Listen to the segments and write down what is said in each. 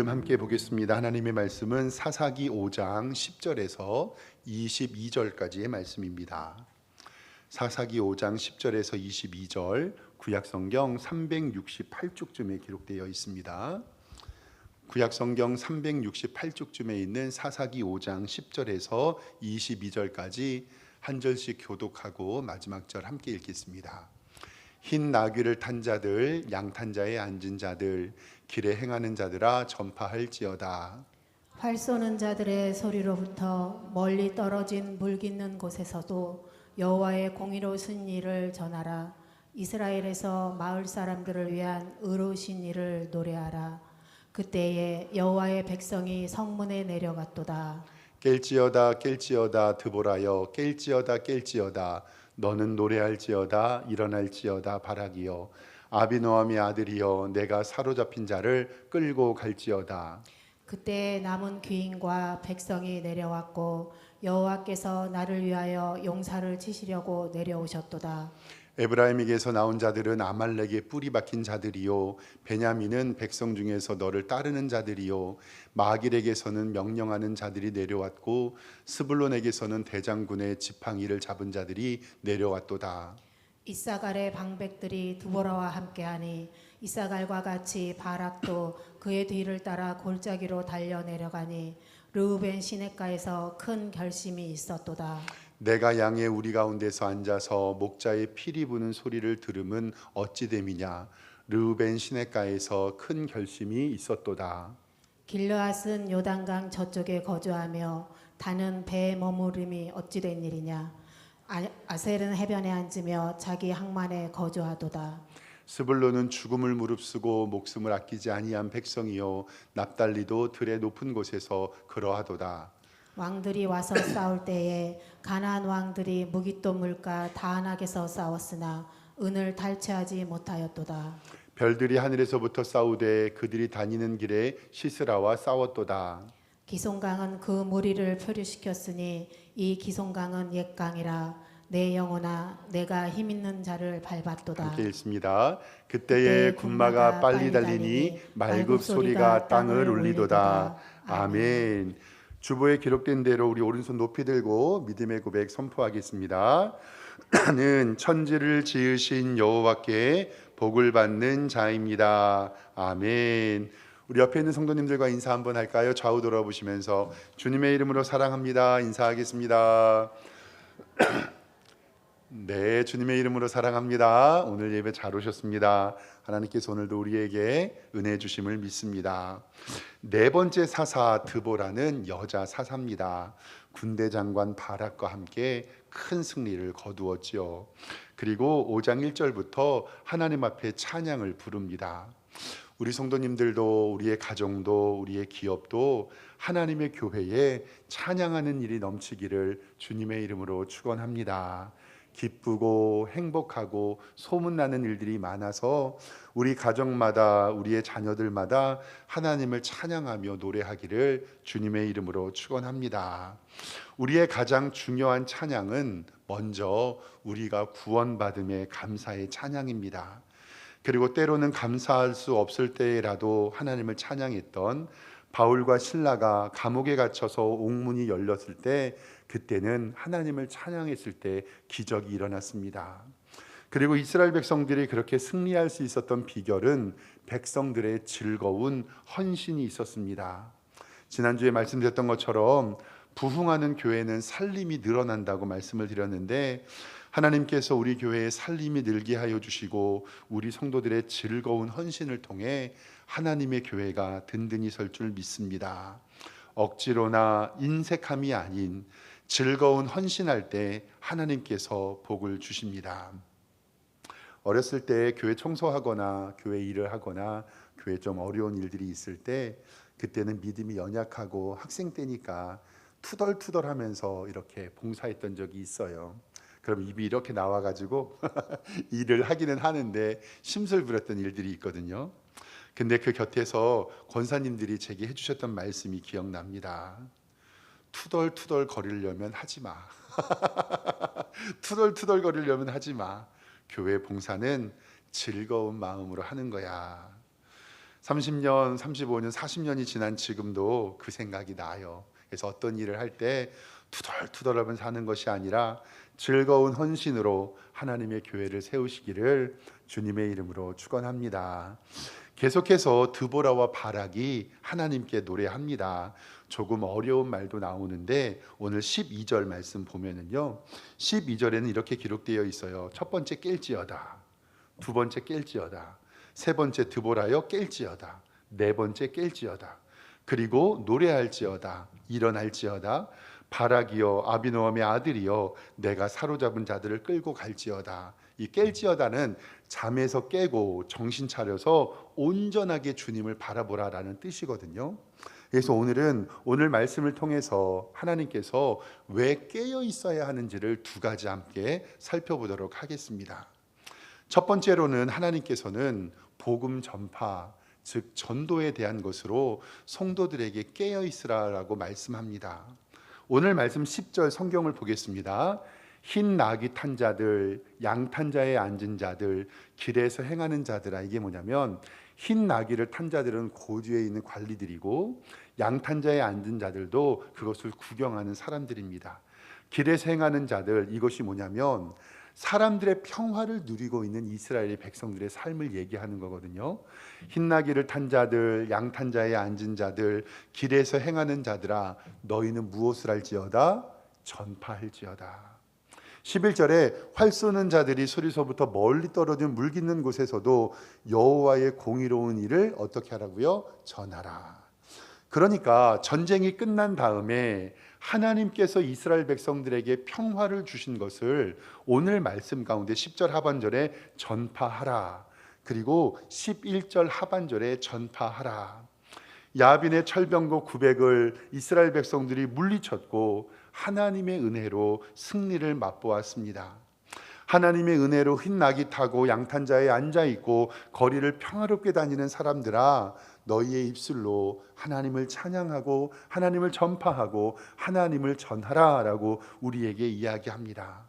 함께 보겠습니다. 하나님의 말씀은 사사기 5장 10절에서 22절까지의 말씀입니다. 사사기 5장 10절에서 22절, 구약성경 368쪽쯤에 기록되어 있습니다. 구약성경 368쪽쯤에 있는 사사기 5장 10절에서 22절까지 한 절씩 교독하고 마지막 절 함께 읽겠습니다. 흰 나귀를 탄 자들, 양 탄 자에 앉은 자들, 길에 행하는 자들아 전파할지어다. 활 쏘는 자들의 소리로부터 멀리 떨어진 물 깃는 곳에서도 여호와의 공의로우신 일을 전하라. 이스라엘에서 마을 사람들을 위한 의로우신 일을 노래하라. 그때에 여호와의 백성이 성문에 내려갔도다. 깰지어다 깰지어다 드보라여 깰지어다 깰지어다 너는 노래할지어다 일어날지어다 바라기여 아비노함의 아들이여 내가 사로잡힌 자를 끌고 갈지어다. 그때 남은 귀인과 백성이 내려왔고 여호와께서 나를 위하여 용사를 치시려고 내려오셨도다. 에브라임에게서 나온 자들은 아말렉의 뿌리 박힌 자들이요 베냐민은 백성 중에서 너를 따르는 자들이요 마길에게서는 명령하는 자들이 내려왔고 스불론에게서는 대장군의 지팡이를 잡은 자들이 내려왔도다. 이사갈의 방백들이 드보라와 함께하니 이사갈과 같이 바락도 그의 뒤를 따라 골짜기로 달려 내려가니 르우벤 시냇가에서 큰 결심이 있었도다. 내가 양의 우리 가운데서 앉아서 목자의 피리 부는 소리를 들음은 어찌 됨이냐. 르우벤 시냇가에서 큰 결심이 있었도다. 길르앗은 요단강 저쪽에 거주하며 다는 배에 머무름이 어찌 된 일이냐. 아셀은 해변에 앉으며 자기 항만에 거주하도다. 스불론은 죽음을 무릅쓰고 목숨을 아끼지 아니한 백성이요 납달리도 들의 높은 곳에서 그러하도다. 왕들이 와서 싸울 때에 가나안 왕들이 무깃도 물가 다한악에서 싸웠으나 은을 탈취하지 못하였도다. 별들이 하늘에서부터 싸우되 그들이 다니는 길에 시스라와 싸웠도다. 기송강은 그 무리를 표류시켰으니 이 기송강은 옛 강이라. 내 영혼아 내가 힘있는 자를 밟았도다. 함께 읽습니다. 그때에 군마가 빨리 달리니 말굽 소리가 땅을 울리도다. 아멘. 주보에 기록된 대로 우리 오른손 높이 들고 믿음의 고백 선포하겠습니다. 나는 천지를 지으신 여호와께 복을 받는 자입니다. 아멘. 우리 옆에 있는 성도님들과 인사 한번 할까요? 좌우 돌아보시면서 주님의 이름으로 사랑합니다. 인사하겠습니다. 네, 주님의 이름으로 사랑합니다. 오늘 예배 잘 오셨습니다. 하나님께서 오늘도 우리에게 은혜 주심을 믿습니다. 네 번째 사사 드보라는 여자 사사입니다. 군대 장관 바락과 함께 큰 승리를 거두었지요. 그리고 5장 1절부터 하나님 앞에 찬양을 부릅니다. 우리 성도님들도 우리의 가정도 우리의 기업도 하나님의 교회에 찬양하는 일이 넘치기를 주님의 이름으로 축원합니다. 기쁘고 행복하고 소문나는 일들이 많아서 우리 가정마다 우리의 자녀들마다 하나님을 찬양하며 노래하기를 주님의 이름으로 축원합니다. 우리의 가장 중요한 찬양은 먼저 우리가 구원받음에 감사의 찬양입니다. 그리고 때로는 감사할 수 없을 때라도 하나님을 찬양했던 바울과 실라가 감옥에 갇혀서 옥문이 열렸을 때 그때는 하나님을 찬양했을 때 기적이 일어났습니다. 그리고 이스라엘 백성들이 그렇게 승리할 수 있었던 비결은 백성들의 즐거운 헌신이 있었습니다. 지난주에 말씀드렸던 것처럼 부흥하는 교회는 살림이 늘어난다고 말씀을 드렸는데 하나님께서 우리 교회에 살림이 늘게 하여 주시고 우리 성도들의 즐거운 헌신을 통해 하나님의 교회가 든든히 설 줄 믿습니다. 억지로나 인색함이 아닌 즐거운 헌신할 때 하나님께서 복을 주십니다. 어렸을 때 교회 청소하거나 교회 일을 하거나 교회 좀 어려운 일들이 있을 때 그때는 믿음이 연약하고 학생 때니까 투덜투덜하면서 이렇게 봉사했던 적이 있어요. 그럼 입이 이렇게 나와가지고 일을 하기는 하는데 심술 부렸던 일들이 있거든요. 근데 그 곁에서 권사님들이 제게 해주셨던 말씀이 기억납니다. 투덜투덜 거리려면 하지 마. 투덜투덜 거리려면 하지 마. 교회 봉사는 즐거운 마음으로 하는 거야. 30년, 35년, 40년이 지난 지금도 그 생각이 나요. 그래서 어떤 일을 할 때 투덜투덜하면 사는 것이 아니라 즐거운 헌신으로 하나님의 교회를 세우시기를 주님의 이름으로 축원합니다. 계속해서 드보라와 바락이 하나님께 노래합니다. 조금 어려운 말도 나오는데 오늘 12절 말씀 보면은요, 12절에는 이렇게 기록되어 있어요. 첫 번째 깰지어다, 두 번째 깰지어다, 세 번째 드보라여 깰지어다, 네 번째 깰지어다, 그리고 노래할지어다, 일어날지어다, 바락이여 아비노함의 아들이여 내가 사로잡은 자들을 끌고 갈지어다. 이 깰지어다는 잠에서 깨고 정신 차려서 온전하게 주님을 바라보라라는 뜻이거든요. 그래서 오늘 말씀을 통해서 하나님께서 왜 깨어 있어야 하는지를 두 가지 함께 살펴보도록 하겠습니다. 첫 번째로는 하나님께서는 복음 전파, 즉 전도에 대한 것으로 성도들에게 깨어 있으라라고 말씀합니다. 오늘 말씀 10절 성경을 보겠습니다. 흰 나귀 탄 자들, 양 탄 자에 앉은 자들, 길에서 행하는 자들아. 이게 뭐냐면 흰 나귀를 탄 자들은 고주에 있는 관리들이고 양 탄 자에 앉은 자들도 그것을 구경하는 사람들입니다. 길에서 행하는 자들, 이것이 뭐냐면 사람들의 평화를 누리고 있는 이스라엘의 백성들의 삶을 얘기하는 거거든요. 흰나귀를 탄 자들, 양 탄 자에 앉은 자들, 길에서 행하는 자들아 너희는 무엇을 할지어다? 전파할지어다. 11절에 활 쏘는 자들이 소리서부터 멀리 떨어진 물 깃는 곳에서도 여호와의 공의로운 일을 어떻게 하라고요? 전하라. 그러니까 전쟁이 끝난 다음에 하나님께서 이스라엘 백성들에게 평화를 주신 것을 오늘 말씀 가운데 10절 하반절에 전파하라. 그리고 11절 하반절에 전파하라. 야빈의 철병거 900을 이스라엘 백성들이 물리쳤고 하나님의 은혜로 승리를 맛보았습니다. 하나님의 은혜로 흰 나귀 타고 양탄 자에 앉아 있고 거리를 평화롭게 다니는 사람들아 너희의 입술로 하나님을 찬양하고 하나님을 전파하고 하나님을 전하라라고 우리에게 이야기합니다.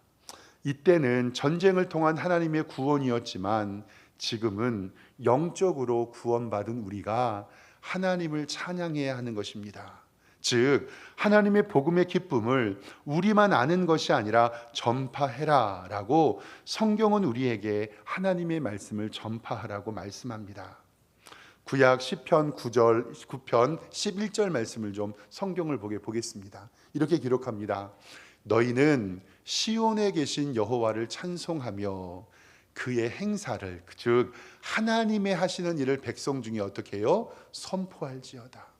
이때는 전쟁을 통한 하나님의 구원이었지만 지금은 영적으로 구원받은 우리가 하나님을 찬양해야 하는 것입니다. 즉 하나님의 복음의 기쁨을 우리만 아는 것이 아니라 전파해라 라고 성경은 우리에게 하나님의 말씀을 전파하라고 말씀합니다. 구약 시편 9편 11절 말씀을 좀 성경을 보겠습니다. 이렇게 기록합니다. 너희는 시온에 계신 여호와를 찬송하며 그의 행사를, 즉 하나님의 하시는 일을 백성 중에 어떻게 해요? 선포할지어다.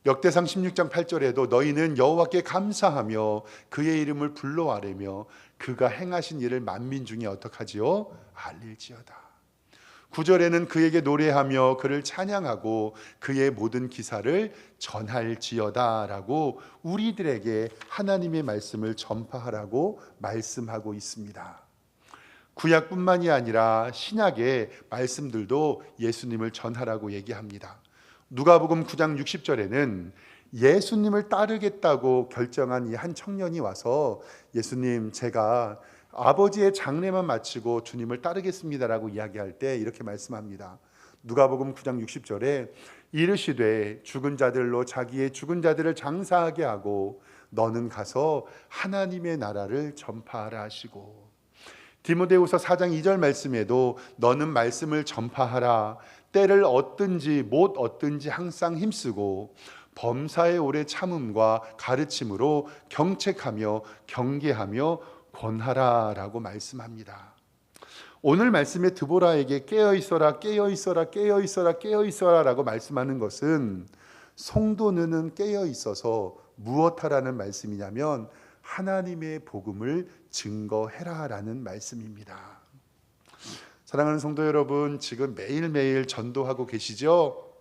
역대상 16장 8절에도 너희는 여호와께 감사하며 그의 이름을 불러 아뢰며 그가 행하신 일을 만민 중에 어떻게 하지요? 알릴지어다. 9절에는 그에게 노래하며 그를 찬양하고 그의 모든 기사를 전할지어다 라고 우리들에게 하나님의 말씀을 전파하라고 말씀하고 있습니다. 구약뿐만이 아니라 신약의 말씀들도 예수님을 전하라고 얘기합니다. 누가복음 9장 60절에는 예수님을 따르겠다고 결정한 이 한 청년이 와서 예수님, 제가 아버지의 장례만 마치고 주님을 따르겠습니다라고 이야기할 때 이렇게 말씀합니다. 누가복음 9장 60절에 이르시되 죽은 자들로 자기의 죽은 자들을 장사하게 하고 너는 가서 하나님의 나라를 전파하라 하시고, 디모데후서 4장 2절 말씀에도 너는 말씀을 전파하라. 때를 얻든지 못 얻든지 항상 힘쓰고 범사에 오래 참음과 가르침으로 경책하며 경계하며 권하라 라고 말씀합니다. 오늘 말씀에 드보라에게 깨어있어라 깨어있어라 깨어있어라 깨어있어라 라고 말씀하는 것은 성도는 깨어있어서 무엇하라는 말씀이냐면 하나님의 복음을 증거해라 라는 말씀입니다. 사랑하는 성도 여러분, 지금 매일매일 전도하고 계시죠?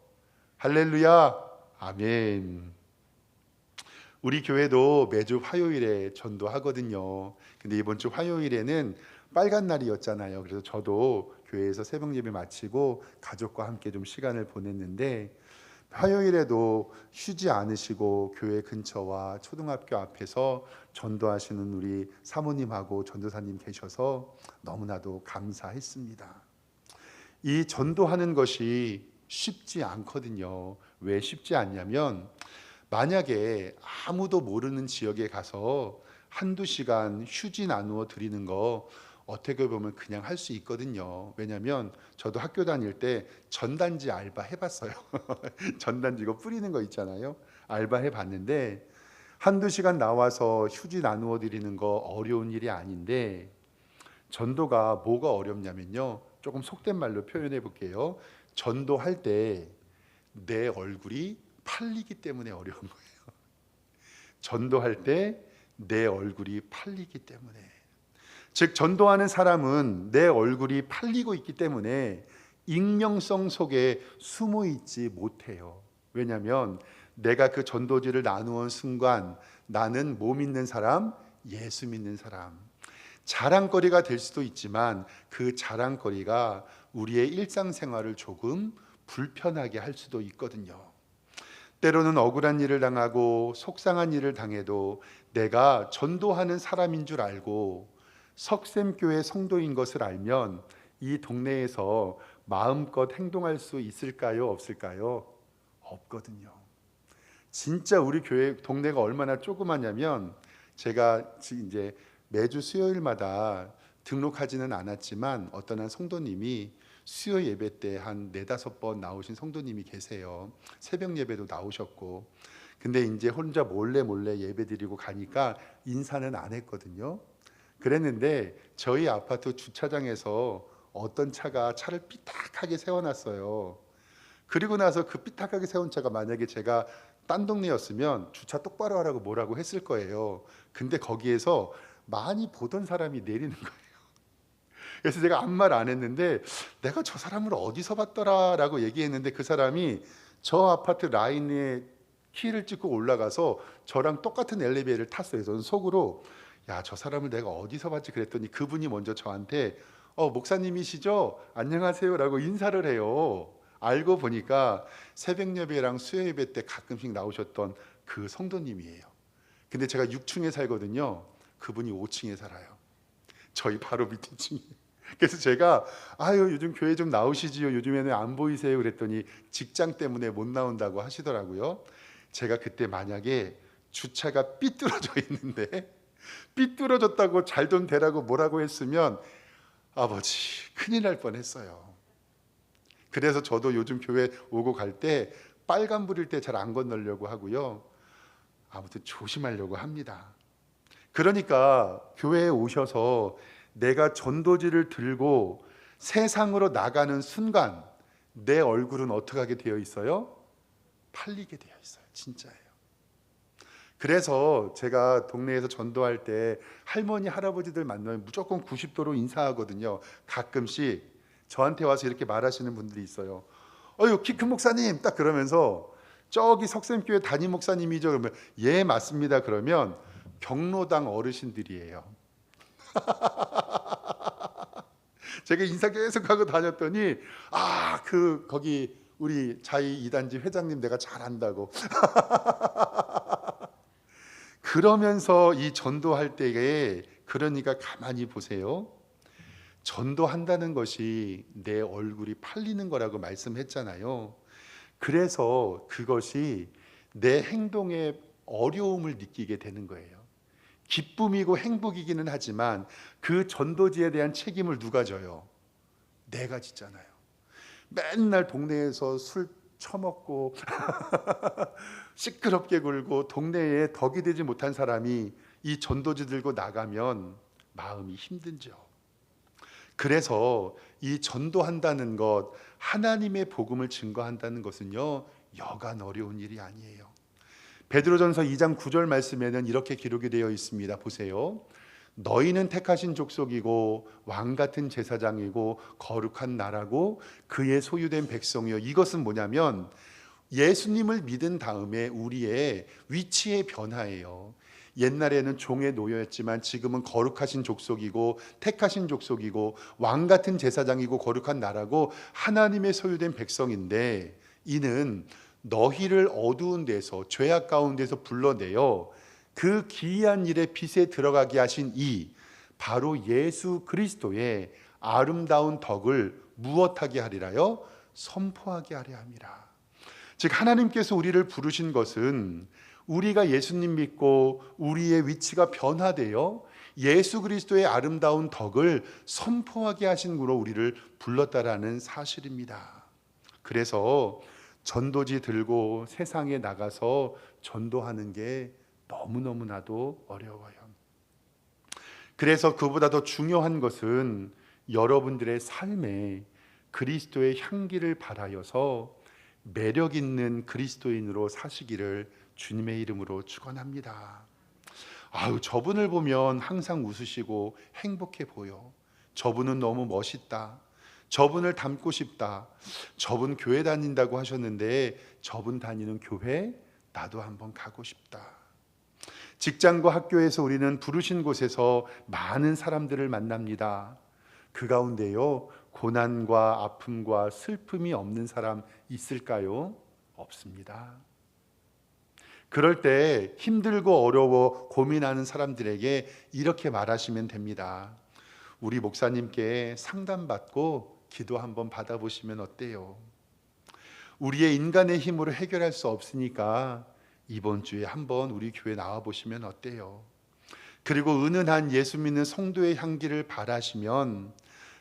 할렐루야, 아멘. 우리 교회도 매주 화요일에 전도하거든요. 근데 이번 주 화요일에는 빨간 날이었잖아요. 그래서 저도 교회에서 새벽 예배 마치고 가족과 함께 좀 시간을 보냈는데, 화요일에도 쉬지 않으시고 교회 근처와 초등학교 앞에서 전도하시는 우리 사모님하고 전도사님 계셔서 너무나도 감사했습니다. 이 전도하는 것이 쉽지 않거든요. 왜 쉽지 않냐면 만약에 아무도 모르는 지역에 가서 한두 시간 휴지 나누어 드리는 거 어떻게 보면 그냥 할 수 있거든요. 왜냐하면 저도 학교 다닐 때 전단지 알바 해봤어요. 전단지 이거 뿌리는 거 있잖아요. 알바 해봤는데 한두 시간 나와서 휴지 나누어 드리는 거 어려운 일이 아닌데, 전도가 뭐가 어렵냐면요, 조금 속된 말로 표현해 볼게요. 전도할 때 내 얼굴이 팔리기 때문에 어려운 거예요. 전도할 때 내 얼굴이 팔리기 때문에, 즉 전도하는 사람은 내 얼굴이 팔리고 있기 때문에 익명성 속에 숨어 있지 못해요. 왜냐하면 내가 그 전도지를 나누는 순간 나는 뭐 믿는 사람? 예수 믿는 사람. 자랑거리가 될 수도 있지만 그 자랑거리가 우리의 일상생활을 조금 불편하게 할 수도 있거든요. 때로는 억울한 일을 당하고 속상한 일을 당해도 내가 전도하는 사람인 줄 알고 석샘교회 성도인 것을 알면 이 동네에서 마음껏 행동할 수 있을까요? 없을까요? 없거든요. 진짜 우리 교회 동네가 얼마나 조그마냐면, 제가 이제 매주 수요일마다 등록하지는 않았지만 어떤 한 성도님이 수요 예배 때 한 4-5번 나오신 성도님이 계세요. 새벽 예배도 나오셨고. 근데 이제 혼자 몰래 예배 드리고 가니까 인사는 안 했거든요. 그랬는데 저희 아파트 주차장에서 어떤 차가 차를 삐딱하게 세워놨어요. 그리고 나서 그 삐딱하게 세운 차가 만약에 제가 딴 동네였으면 주차 똑바로 하라고 뭐라고 했을 거예요. 근데 거기에서 많이 보던 사람이 내리는 거예요. 그래서 제가 아무 말 안 했는데, 내가 저 사람을 어디서 봤더라라고 얘기했는데 그 사람이 저 아파트 라인에 키를 찍고 올라가서 저랑 똑같은 엘리베이터를 탔어요. 저는 속으로 야, 저 사람을 내가 어디서 봤지 그랬더니 그분이 먼저 저한테 목사님이시죠? 안녕하세요라고 인사를 해요. 알고 보니까 새벽 예배랑 수요 예배 때 가끔씩 나오셨던 그 성도님이에요. 근데 제가 6층에 살거든요. 그분이 5층에 살아요. 저희 바로 밑에 층에. 그래서 제가 요즘 교회 좀 나오시지요, 요즘에는 안 보이세요 그랬더니 직장 때문에 못 나온다고 하시더라고요. 제가 그때 만약에 주차가 삐뚤어져 있는데 삐뚤어졌다고 잘 좀 되라고 뭐라고 했으면 아버지 큰일 날 뻔했어요. 그래서 저도 요즘 교회 오고 갈 때 빨간불일 때 잘 안 건너려고 하고요. 아무튼 조심하려고 합니다. 그러니까 교회에 오셔서 내가 전도지를 들고 세상으로 나가는 순간 내 얼굴은 어떻게 하게 되어 있어요? 팔리게 되어 있어요. 진짜예요. 그래서 제가 동네에서 전도할 때 할머니 할아버지들 만나면 무조건 90도로 인사하거든요. 가끔씩 저한테 와서 이렇게 말하시는 분들이 있어요. 키 큰 목사님 딱 그러면서 저기 석샘교회 담임 목사님이죠? 그러면 예 맞습니다. 그러면 경로당 어르신들이에요. 제가 인사 계속 하고 다녔더니 거기 우리 자이 2단지 회장님 내가 잘 안다고. 그러면서 이 전도할 때에, 그러니까 가만히 보세요. 전도한다는 것이 내 얼굴이 팔리는 거라고 말씀했잖아요. 그래서 그것이 내 행동에 어려움을 느끼게 되는 거예요. 기쁨이고 행복이기는 하지만 그 전도지에 대한 책임을 누가 져요? 내가 짓잖아요. 맨날 동네에서 술 처먹고 시끄럽게 굴고 동네에 덕이 되지 못한 사람이 이 전도지 들고 나가면 마음이 힘든죠. 그래서 이 전도한다는 것, 하나님의 복음을 증거한다는 것은요, 여간 어려운 일이 아니에요. 베드로전서 2장 9절 말씀에는 이렇게 기록이 되어 있습니다. 보세요. 너희는 택하신 족속이고 왕 같은 제사장이고 거룩한 나라고 그의 소유된 백성이요. 이것은 뭐냐면 예수님을 믿은 다음에 우리의 위치의 변화예요. 옛날에는 종의 노예였지만 지금은 거룩하신 족속이고 택하신 족속이고 왕 같은 제사장이고 거룩한 나라고 하나님의 소유된 백성인데, 이는 너희를 어두운 데서 죄악 가운데서 불러내어 그 기이한 일의 빛에 들어가게 하신 이 바로 예수 그리스도의 아름다운 덕을 무엇하게 하리라요? 선포하게 하려 함이라. 즉 하나님께서 우리를 부르신 것은 우리가 예수님 믿고 우리의 위치가 변화되어 예수 그리스도의 아름다운 덕을 선포하게 하신 구로 우리를 불렀다라는 사실입니다. 그래서 전도지 들고 세상에 나가서 전도하는 게 너무너무나도 어려워요. 그래서 그보다 더 중요한 것은 여러분들의 삶에 그리스도의 향기를 발하여서 매력 있는 그리스도인으로 사시기를 주님의 이름으로 축원합니다. 아유, 저분을 보면 항상 웃으시고 행복해 보여. 저분은 너무 멋있다. 저분을 닮고 싶다. 저분 교회 다닌다고 하셨는데 저분 다니는 교회 나도 한번 가고 싶다. 직장과 학교에서 우리는 부르신 곳에서 많은 사람들을 만납니다. 그 가운데요, 고난과 아픔과 슬픔이 없는 사람 있을까요? 없습니다. 그럴 때 힘들고 어려워 고민하는 사람들에게 이렇게 말하시면 됩니다. 우리 목사님께 상담받고 기도 한번 받아보시면 어때요? 우리의 인간의 힘으로 해결할 수 없으니까 이번 주에 한번 우리 교회 나와 보시면 어때요? 그리고 은은한 예수 믿는 성도의 향기를 바라시면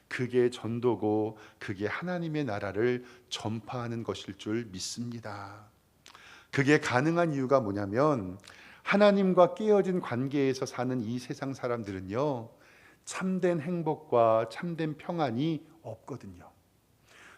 그게 전도고 그게 하나님의 나라를 전파하는 것일 줄 믿습니다. 그게 가능한 이유가 뭐냐면 하나님과 깨어진 관계에서 사는 이 세상 사람들은요, 참된 행복과 참된 평안이 없거든요.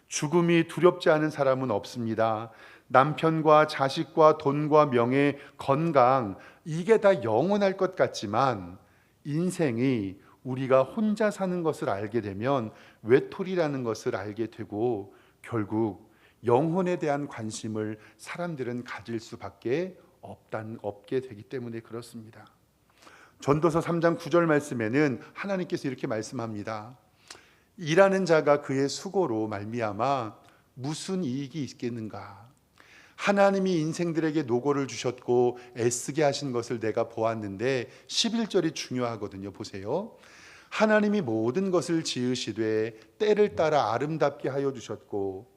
죽음이 두렵지 않은 사람은 없습니다. 남편과 자식과 돈과 명예, 건강, 이게 다 영원할 것 같지만 인생이 우리가 혼자 사는 것을 알게 되면 외톨이라는 것을 알게 되고 결국 영혼에 대한 관심을 사람들은 가질 수밖에 없게 되기 때문에 그렇습니다. 전도서 3장 9절 말씀에는 하나님께서 이렇게 말씀합니다. 일하는 자가 그의 수고로 말미암아 무슨 이익이 있겠는가? 하나님이 인생들에게 노고를 주셨고 애쓰게 하신 것을 내가 보았는데 11절이 중요하거든요. 보세요. 하나님이 모든 것을 지으시되 때를 따라 아름답게 하여 주셨고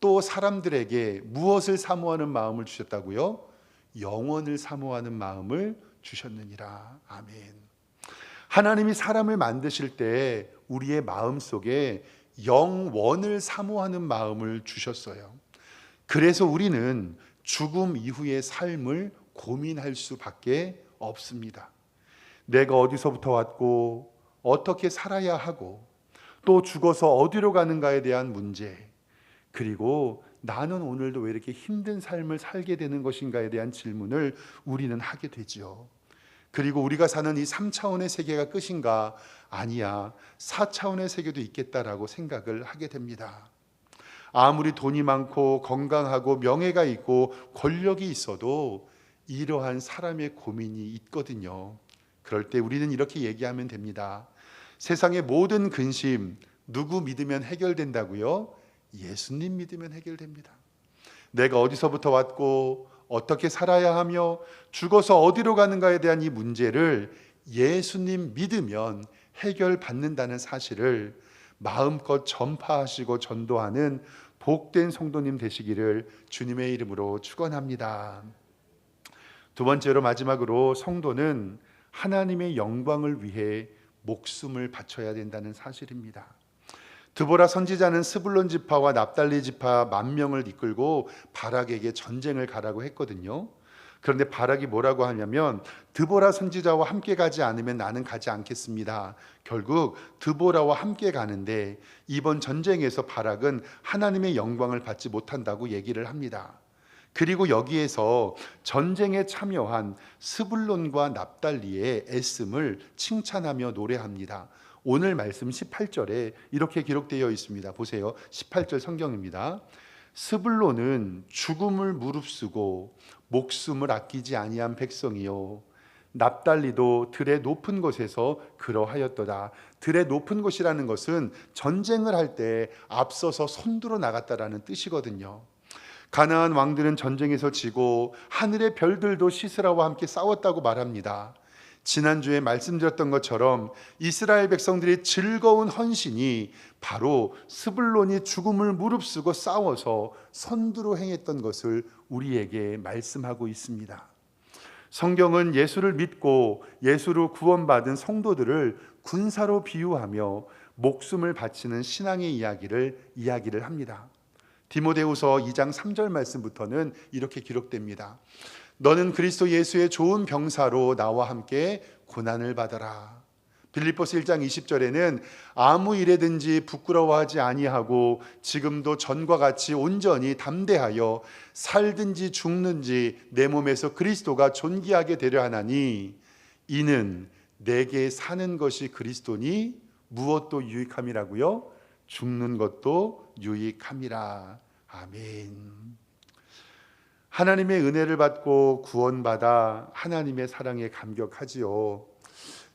또 사람들에게 무엇을 사모하는 마음을 주셨다고요? 영원을 사모하는 마음을 주셨느니라. 아멘. 하나님이 사람을 만드실 때 우리의 마음속에 영원을 사모하는 마음을 주셨어요. 그래서 우리는 죽음 이후의 삶을 고민할 수밖에 없습니다. 내가 어디서부터 왔고 어떻게 살아야 하고 또 죽어서 어디로 가는가에 대한 문제, 그리고 나는 오늘도 왜 이렇게 힘든 삶을 살게 되는 것인가에 대한 질문을 우리는 하게 되지요. 그리고 우리가 사는 이 3차원의 세계가 끝인가? 아니야, 4차원의 세계도 있겠다라고 생각을 하게 됩니다. 아무리 돈이 많고 건강하고 명예가 있고 권력이 있어도 이러한 사람의 고민이 있거든요. 그럴 때 우리는 이렇게 얘기하면 됩니다. 세상의 모든 근심 누구 믿으면 해결된다고요? 예수님 믿으면 해결됩니다. 내가 어디서부터 왔고 어떻게 살아야 하며 죽어서 어디로 가는가에 대한 이 문제를 예수님 믿으면 해결받는다는 사실을 마음껏 전파하시고 전도하는 복된 성도님 되시기를 주님의 이름으로 축원합니다. 두 번째로 마지막으로 성도는 하나님의 영광을 위해 목숨을 바쳐야 된다는 사실입니다. 드보라 선지자는 스불론 지파와 납달리 지파 10,000명을 이끌고 바락에게 전쟁을 가라고 했거든요. 그런데 바락이 뭐라고 하냐면 드보라 선지자와 함께 가지 않으면 나는 가지 않겠습니다. 결국 드보라와 함께 가는데 이번 전쟁에서 바락은 하나님의 영광을 받지 못한다고 얘기를 합니다. 그리고 여기에서 전쟁에 참여한 스불론과 납달리의 애씀을 칭찬하며 노래합니다. 오늘 말씀 18절에 이렇게 기록되어 있습니다. 보세요. 18절 성경입니다. 스불론은 죽음을 무릅쓰고 목숨을 아끼지 아니한 백성이요 납달리도 들의 높은 곳에서 그러하였도다. 들의 높은 곳이라는 것은 전쟁을 할 때 앞서서 손들어 나갔다라는 뜻이거든요. 가나안 왕들은 전쟁에서 지고 하늘의 별들도 시스라와 함께 싸웠다고 말합니다. 지난주에 말씀드렸던 것처럼 이스라엘 백성들의 즐거운 헌신이 바로 스불론이 죽음을 무릅쓰고 싸워서 선두로 행했던 것을 우리에게 말씀하고 있습니다. 성경은 예수를 믿고 예수로 구원받은 성도들을 군사로 비유하며 목숨을 바치는 신앙의 이야기를 합니다. 디모데후서 2장 3절 말씀부터는 이렇게 기록됩니다. 너는 그리스도 예수의 좋은 병사로 나와 함께 고난을 받아라. 빌립보서 1장 20절에는 아무 일에든지 부끄러워하지 아니하고 지금도 전과 같이 온전히 담대하여 살든지 죽는지 내 몸에서 그리스도가 존귀하게 되려 하나니 이는 내게 사는 것이 그리스도니 무엇도 유익함이라고요? 죽는 것도 유익함이라. 아멘. 하나님의 은혜를 받고 구원받아 하나님의 사랑에 감격하지요.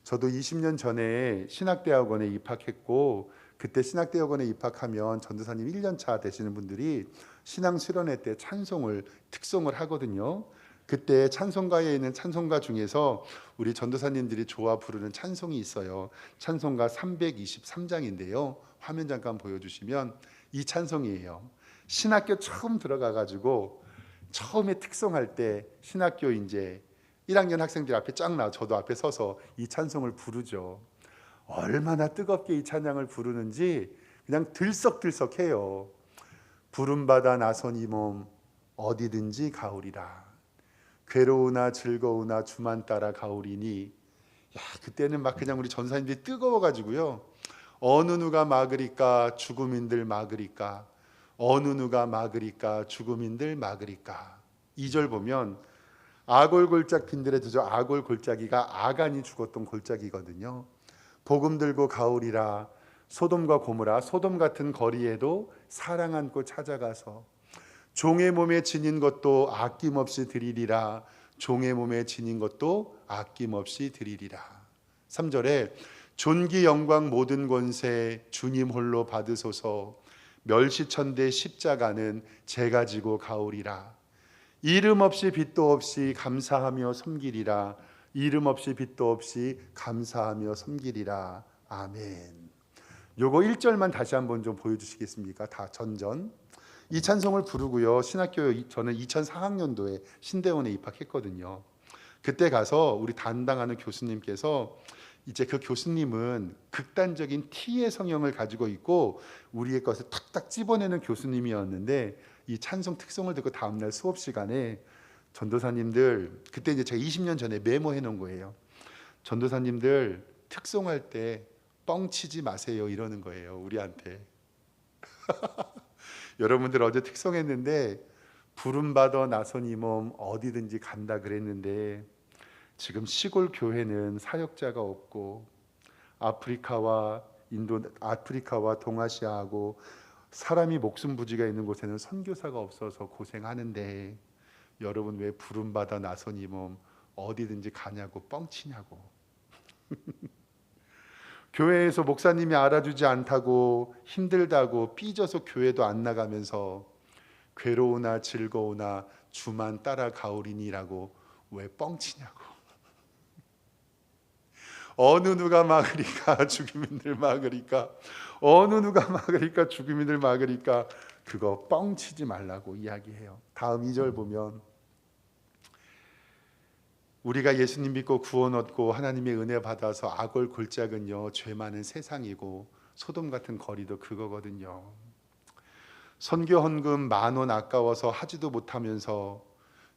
저도 20년 전에 신학대학원에 입학했고, 그때 신학대학원에 입학하면 전도사님 1년차 되시는 분들이 신앙수련회 때 찬송을 특송을 하거든요. 그때 찬송가에 있는 찬송가 중에서 우리 전도사님들이 좋아 부르는 찬송이 있어요. 찬송가 323장인데요. 화면 잠깐 보여주시면 이 찬송이에요. 신학교 처음 들어가가지고 처음에 특송할 때 신학교 이제 1학년 학생들 앞에 쫙 나와 저도 앞에 서서 이 찬송을 부르죠. 얼마나 뜨겁게 이 찬양을 부르는지 그냥 들썩들썩해요. 부름받아 나선 이 몸 어디든지 가오리라. 괴로우나 즐거우나 주만 따라 가오리니. 야, 그때는 막 그냥 우리 전사님들이 뜨거워가지고요. 어느 누가 막으리까 죽음인들 막으리까. 어느 누가 막으리까 죽음인들 막으리까. 2절 보면 아골골짝 빈들에두죠. 아골골짜기가 아간이 죽었던 골짜기거든요. 복음 들고 가오리라. 소돔과 고모라. 소돔 같은 거리에도 사랑 안고 찾아가서 종의 몸에 지닌 것도 아낌없이 드리리라. 종의 몸에 지닌 것도 아낌없이 드리리라. 3절에 존귀 영광 모든 권세 주님 홀로 받으소서. 멸시천대 십자가는 제가 지고 가오리라. 이름 없이 빛도 없이 감사하며 섬기리라. 이름 없이 빛도 없이 감사하며 섬기리라. 아멘. 요거 1절만 다시 한번 좀 보여주시겠습니까? 다 전전. 이 찬송을 부르고요. 신학교 저는 2004학년도에 신대원에 입학했거든요. 그때 가서 우리 담당하는 교수님께서 이제 그 교수님은 극단적인 T의 성형을 가지고 있고 우리의 것을 탁탁 찝어내는 교수님이었는데 이 찬송 특성을 듣고 다음날 수업 시간에 전도사님들, 그때 이제 제가 20년 전에 메모해 놓은 거예요. 전도사님들 특송할 때 뻥치지 마세요 이러는 거예요, 우리한테. 여러분들 어제 특송했는데 부름받아 나선 이 몸 어디든지 간다 그랬는데 지금 시골 교회는 사역자가 없고 아프리카와 동아시아하고 사람이 목숨 부지가 있는 곳에는 선교사가 없어서 고생하는데 여러분 왜 부름받아 나선 이 몸 어디든지 가냐고 뻥치냐고. 교회에서 목사님이 알아주지 않다고 힘들다고 삐져서 교회도 안 나가면서 괴로우나 즐거우나 주만 따라가오리니라고 왜 뻥치냐고. 어느 누가 막으리까 죽음인들 막으리까. 어느 누가 막으리까 죽음인들 막으리까. 그거 뻥치지 말라고 이야기해요. 다음 2절 보면 우리가 예수님 믿고 구원 얻고 하나님의 은혜 받아서 아골 골짜기는요 죄 많은 세상이고 소돔 같은 거리도 그거거든요. 선교 헌금 10,000원 아까워서 하지도 못하면서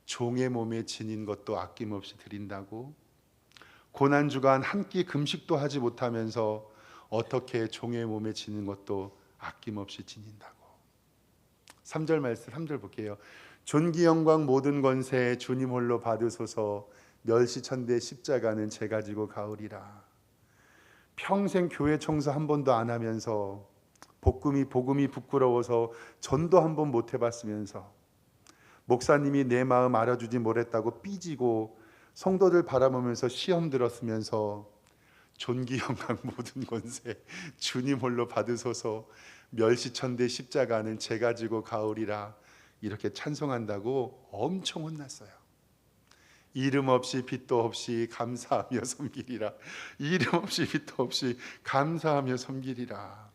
종의 몸에 지닌 것도 아낌없이 드린다고. 고난주간 한 끼 금식도 하지 못하면서 어떻게 종의 몸에 지닌 것도 아낌없이 지닌다고. 3절 말씀 3절 볼게요. 존귀 영광 모든 권세 주님 홀로 받으소서. 멸시천대 십자가는 제가 지고 가오리라. 평생 교회 청소 한 번도 안 하면서 복음이 부끄러워서 전도 한 번 못 해봤으면서 목사님이 내 마음 알아주지 못했다고 삐지고 성도들 바라보면서 시험 들었으면서 존귀 영광 모든 권세 주님 홀로 받으소서. 멸시천대 십자가는 제가 지고 가오리라. 이렇게 찬송한다고 엄청 혼났어요. 이름 없이 빛도 없이 감사하며 섬기리라. 이름 없이 빛도 없이 감사하며 섬기리라.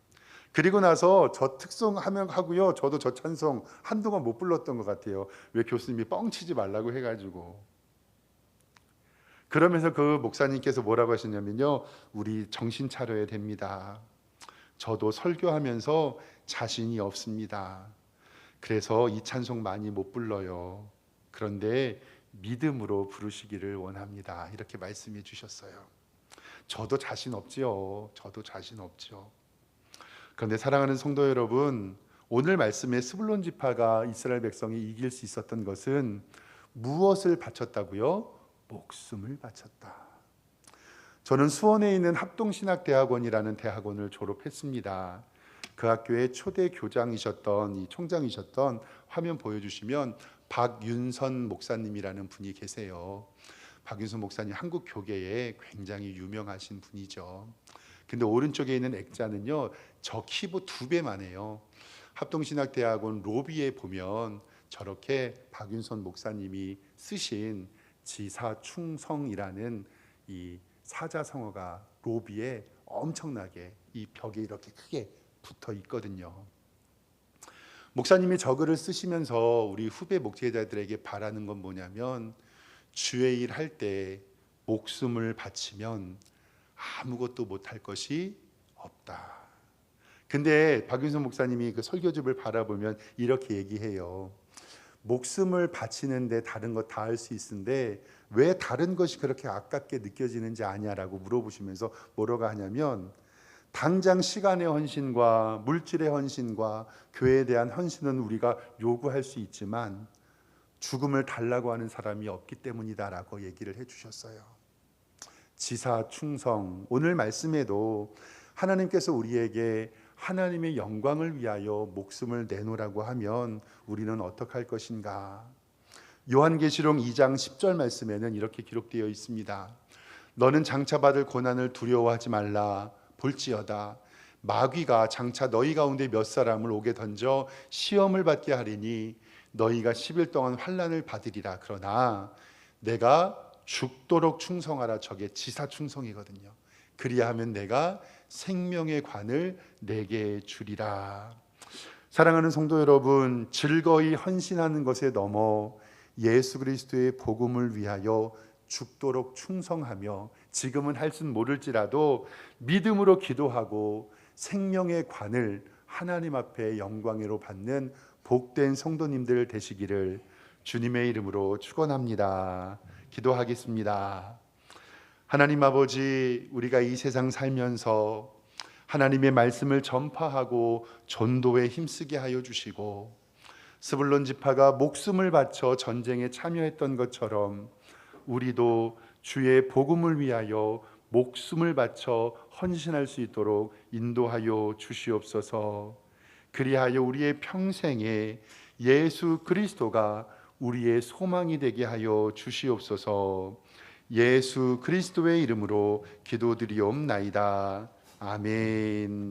그리고 나서 저 특송 하고요. 저도 저 찬송 한동안 못 불렀던 것 같아요. 왜 교수님이 뻥치지 말라고 해가지고. 그러면서 그 목사님께서 뭐라고 하셨냐면요, 우리 정신 차려야 됩니다. 저도 설교하면서 자신이 없습니다. 그래서 이 찬송 많이 못 불러요. 그런데 믿음으로 부르시기를 원합니다. 이렇게 말씀해 주셨어요. 저도 자신 없지요. 저도 자신 없죠. 그런데 사랑하는 성도 여러분, 오늘 말씀에 스불론 지파가 이스라엘 백성이 이길 수 있었던 것은 무엇을 바쳤다고요? 목숨을 바쳤다. 저는 수원에 있는 합동신학대학원이라는 대학원을 졸업했습니다. 그 학교의 초대 교장이셨던, 이 총장이셨던, 화면 보여주시면 박윤선 목사님이라는 분이 계세요. 박윤선 목사님 한국 교계에 굉장히 유명하신 분이죠. 근데 오른쪽에 있는 액자는요, 저 키보드 2배만 해요. 합동신학대학원 로비에 보면 저렇게 박윤선 목사님이 쓰신 지사충성이라는 이 사자성어가 로비에 엄청나게 이 벽에 이렇게 크게 붙어 있거든요. 목사님이 저 글을 쓰시면서 우리 후배 목회자들에게 바라는 건 뭐냐면, 주의 일 할 때 목숨을 바치면 아무것도 못할 것이 없다. 근데 박윤선 목사님이 그 설교집을 바라보면 이렇게 얘기해요. 목숨을 바치는데 다른 거 다 할 수 있는데 왜 다른 것이 그렇게 아깝게 느껴지는지 아냐라고 물어보시면서 뭐라고 하냐면, 당장 시간의 헌신과 물질의 헌신과 교회에 대한 헌신은 우리가 요구할 수 있지만 죽음을 달라고 하는 사람이 없기 때문이다라고 얘기를 해주셨어요. 지사 충성, 오늘 말씀에도 하나님께서 우리에게 하나님의 영광을 위하여 목숨을 내놓으라고 하면 우리는 어떻게 할 것인가? 요한계시록 2장 10절 말씀에는 이렇게 기록되어 있습니다. 너는 장차 받을 고난을 두려워하지 말라. 볼지어다 마귀가 장차 너희 가운데 몇 사람을 옥에 던져 시험을 받게 하리니 너희가 10일 동안 환난을 받으리라. 그러나 내가 죽도록 충성하라. 저게 지사 충성이거든요. 그리하면 내가 생명의 관을 내게 주리라. 사랑하는 성도 여러분, 즐거이 헌신하는 것에 넘어 예수 그리스도의 복음을 위하여 죽도록 충성하며, 지금은 할 수는 모를지라도 믿음으로 기도하고 생명의 관을 하나님 앞에 영광으로 받는 복된 성도님들 되시기를 주님의 이름으로 축원합니다. 기도하겠습니다. 하나님 아버지, 우리가 이 세상 살면서 하나님의 말씀을 전파하고 전도에 힘쓰게 하여 주시고, 스불론 지파가 목숨을 바쳐 전쟁에 참여했던 것처럼 우리도 주의 복음을 위하여 목숨을 바쳐 헌신할 수 있도록 인도하여 주시옵소서. 그리하여 우리의 평생에 예수 그리스도가 우리의 소망이 되게 하여 주시옵소서. 예수 그리스도의 이름으로 기도드리옵나이다. 아멘.